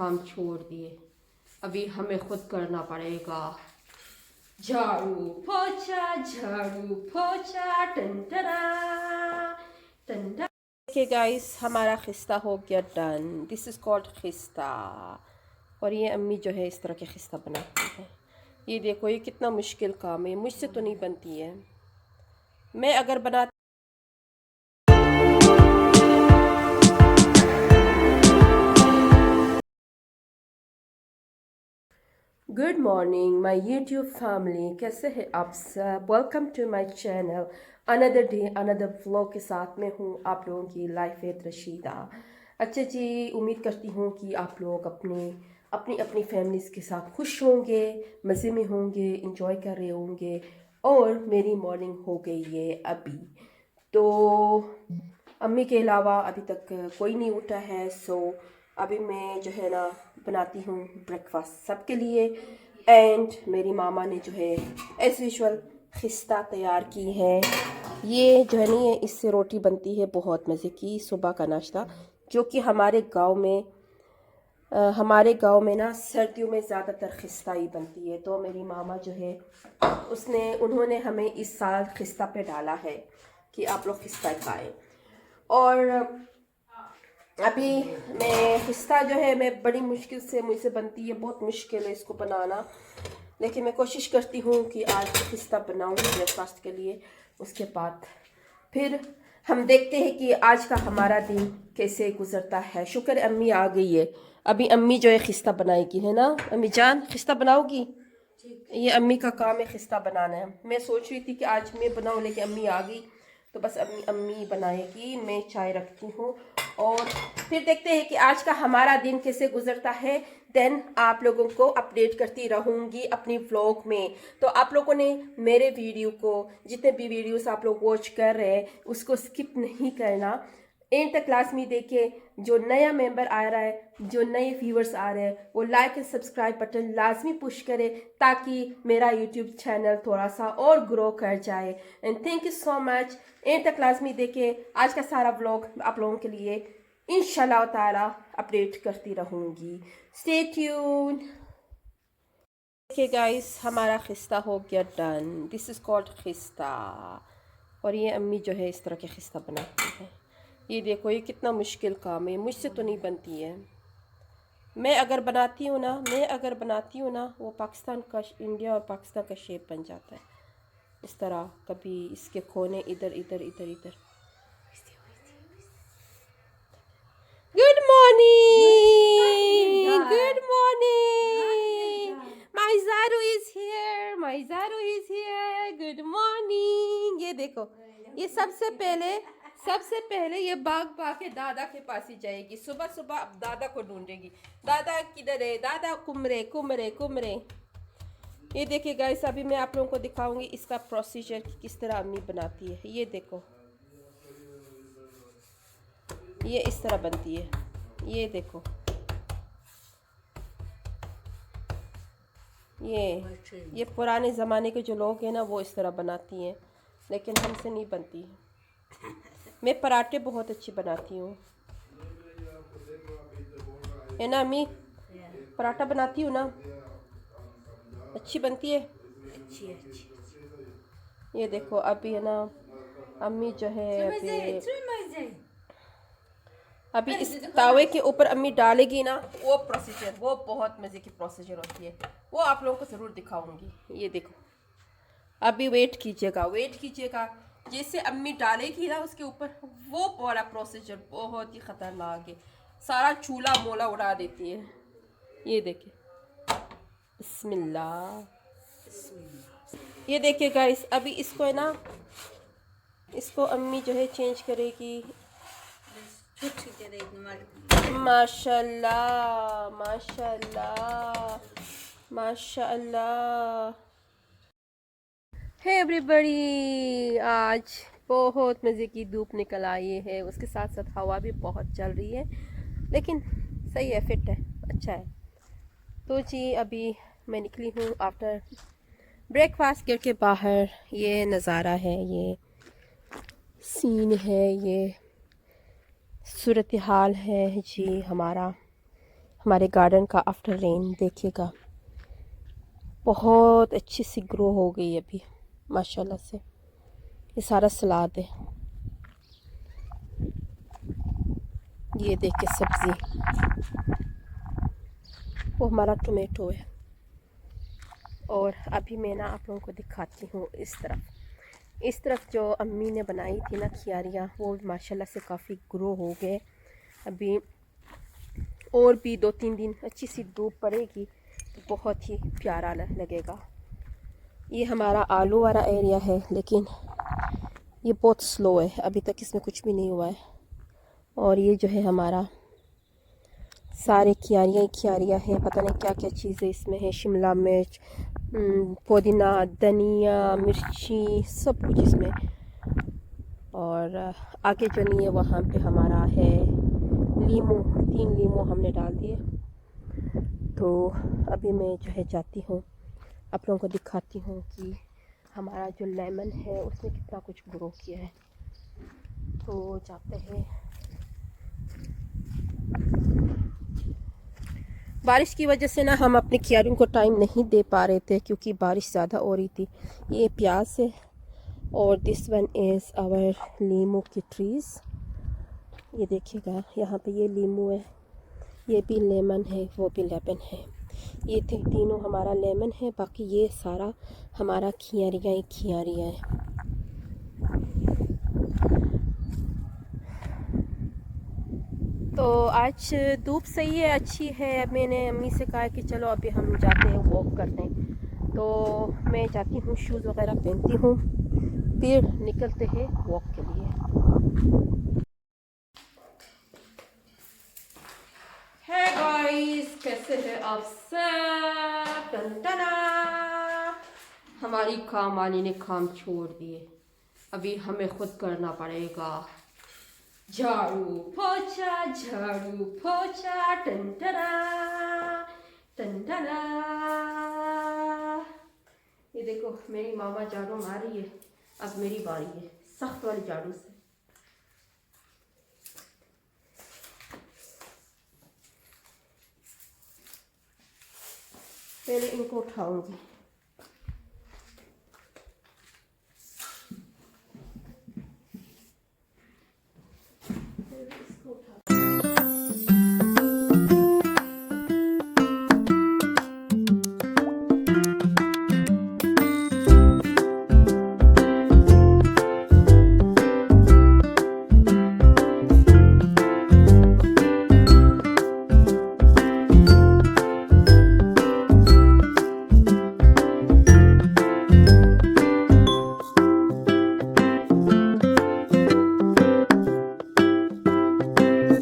काम छोड़ दिए, अभी हमें खुद करना पड़ेगा। झाड़ू पोछा, झाड़ू पोछा, टंटरा टंटा। देखिए गाइस, हमारा खिस्ता हो गया डन। दिस इज़ कॉल्ड खिस्ता। और ये अम्मी जो है इस तरह के खिस्ता बनाती है। ये देखो, ये कितना मुश्किल काम है, मुझसे तो नहीं बनती है। मैं अगर बनाती good morning my YouTube family, कैसे हैं आप सब। Welcome to my channel. Another day another vlog के साथ में हूँ आप लोगों की लाइफ विद रशीदा। अच्छा जी, उम्मीद करती हूँ कि आप लोग अपनी अपनी फैमिलीज़ के साथ खुश होंगे, मज़े में होंगे, इंजॉय कर रहे होंगे। और मेरी मॉर्निंग हो गई है अभी तो। अम्मी के अलावा अभी तक कोई नहीं उठा है, सो अभी मैं जो है ना बनाती हूँ ब्रेकफास्ट सबके लिए। एंड मेरी मामा ने जो है एज यूजुअल खिस्ता तैयार की है। ये जो है नहीं है, इससे रोटी बनती है बहुत मज़े की, सुबह का नाश्ता। जो कि हमारे गांव में ना सर्दियों में ज़्यादातर खिस्ता ही बनती है। तो मेरी मामा जो है उन्होंने हमें इस साल खिस्ता पे डाला है कि आप लोग खिस्ता खाएं। और अभी मैं खिस्ता जो है मैं बड़ी मुश्किल से मुझसे बनती है, बहुत मुश्किल है इसको बनाना। लेकिन मैं कोशिश करती हूँ कि आज खिस्ता बनाऊँगी ब्रेकफास्ट के लिए। उसके बाद फिर हम देखते हैं कि आज का हमारा दिन कैसे गुजरता है। शुक्र अम्मी आ गई है। अभी अम्मी जो है खिस्ता बनाएगी, है ना अम्मी जान, खिस्ता बनाओगी। ये अम्मी का काम है खिस्ता बनाना है। मैं सोच रही थी कि आज मैं बनाऊँ, लेकिन अम्मी आ गई तो बस अम्मी बनाएगी। मैं चाय रखती हूँ और फिर देखते हैं कि आज का हमारा दिन कैसे गुजरता है। देन आप लोगों को अपडेट करती रहूँगी अपनी व्लॉग में। तो आप लोगों ने मेरे वीडियो को, जितने भी वीडियोस आप लोग वॉच कर रहे हैं, उसको स्किप नहीं करना, एंड तक लाजमी देखिए। जो नया मेंबर आ रहा है, जो नए व्यूअर्स आ रहे हैं, वो लाइक एंड सब्सक्राइब बटन लाजमी पुश करें ताकि मेरा यूट्यूब चैनल थोड़ा सा और ग्रो कर जाए। And thank you so much. And तक लाजमी देखिए, आज का सारा व्लॉग आप लोगों के लिए इंशाल्लाह ताला अपडेट करती रहूँगी। Stay tune. देखिए गाइस, हमारा खिस्ता हो गया डन। दिस इज़ कॉल्ड खिस्ता। और ये अम्मी जो है इस तरह के खिस्ता बनाती है। ये देखो, ये कितना मुश्किल काम है, मुझसे तो नहीं बनती है। मैं अगर बनाती हूँ ना वो पाकिस्तान का, इंडिया और पाकिस्तान का शेप बन जाता है इस तरह। कभी इसके कोने इधर इधर इधर इधर। Good morning, good morning. My ज़ारू इज हियर, माय ज़ारू इज हियर। Good morning. ये देखो, ये सबसे पहले ये भाग के दादा के पास ही जाएगी। सुबह सुबह अब दादा को ढूंढेगी। दादा किधर है, दादा कुमरे कुमरे कुमरे। ये देखिए गाइस, अभी मैं आप लोगों को दिखाऊंगी इसका प्रोसीजर कि किस तरह अम्मी बनाती है। ये देखो, ये इस तरह बनती है। ये देखो, ये पुराने ज़माने के जो लोग हैं ना, वो इस तरह बनाती हैं, लेकिन हमसे नहीं बनती है। मैं पराठे बहुत अच्छे बनाती हूँ, है ना अम्मी। पराठा बनाती हूँ ना, अच्छी बनती है। ये देखो अभी है ना, अम्मी जो है अभी इस तावे के ऊपर अम्मी डालेगी ना, वो प्रोसीजर, वो बहुत मज़े की प्रोसीजर होती है। वो आप लोगों को ज़रूर दिखाऊंगी। ये देखो, अभी वेट कीजिएगा। जैसे अम्मी डालेगी ना उसके ऊपर, वो वाला प्रोसीजर बहुत ही ख़तरनाक है। सारा चूल्हा मोला उड़ा देती है। ये देखिए, बिस्मिल्लाह। ये देखिए गाइस, अभी इसको है ना, इसको अम्मी जो है चेंज करेगी। माशाल्लाह माशाल्लाह माशाल्लाह। हे एवरीबडी, आज बहुत मज़े की धूप निकल आई है, उसके साथ साथ हवा भी बहुत चल रही है, लेकिन सही है, फिट है, अच्छा है। तो जी अभी मैं निकली हूँ आफ्टर ब्रेकफास्ट करके बाहर। ये नज़ारा है, ये सीन है, ये सूरत हाल है जी हमारे गार्डन का आफ्टर रेन देखिएगा, बहुत अच्छी सी ग्रो हो गई है अभी माशाल्लाह से। ये सारा सलाद है, ये देखिए सब्ज़ी, वो हमारा टोमेटो है। और अभी मैं ना आप लोगों को दिखाती हूँ इस तरफ जो अम्मी ने बनाई थी ना क्यारियाँ, वो माशाल्लाह से काफ़ी ग्रो हो गए। अभी और भी 2-3 दिन अच्छी सी धूप पड़ेगी तो बहुत ही प्यारा लगेगा। ये हमारा आलू वाला एरिया है, लेकिन ये बहुत स्लो है, अभी तक इसमें कुछ भी नहीं हुआ है। और ये जो है हमारा सारे क्यारियाँ हैं, पता नहीं क्या क्या चीज़ें इसमें है, शिमला मिर्च, पुदीना, धनिया, मिर्ची, सब कुछ इसमें। और आगे जो नहीं है वहाँ पे हमारा है लीमू, 3 लीमू हमने डाल दिए। तो अभी मैं जो है जाती हूँ, आप लोगों को दिखाती हूँ कि हमारा जो लेमन है उसने कितना कुछ ग्रो किया है। तो जाते हैं। बारिश की वजह से ना हम अपने क्यारियों को टाइम नहीं दे पा रहे थे, क्योंकि बारिश ज़्यादा हो रही थी। ये प्याज है और दिस वन इज़ आवर लीमू की ट्रीज़। ये देखिएगा यहाँ पे ये लीमू है, ये भी लेमन है, वो भी लेमन है। ये तीनों हमारा लेमन है, बाकी ये सारा हमारा क्यारियाँ ही क्यारियाँ है। तो आज धूप सही है, अच्छी है। मैंने अम्मी से कहा कि चलो अभी हम जाते हैं वॉक करने। तो मैं जाती हूँ, शूज़ वगैरह पहनती हूँ, फिर निकलते हैं वॉक के लिए। है गाइस, कैसे हैं आप सब? टन-टना! हमारी काम वाली ने काम छोड़ दिए, अभी हमें खुद करना पड़ेगा। झाड़ू पोछा, झाड़ू पोछा, टन-टना, टन-टना। ये देखो मेरी मामा झाड़ू मार रही है, अब मेरी बारी है सख्त वाली झाड़ू से। पहले इनको उठाऊंगी।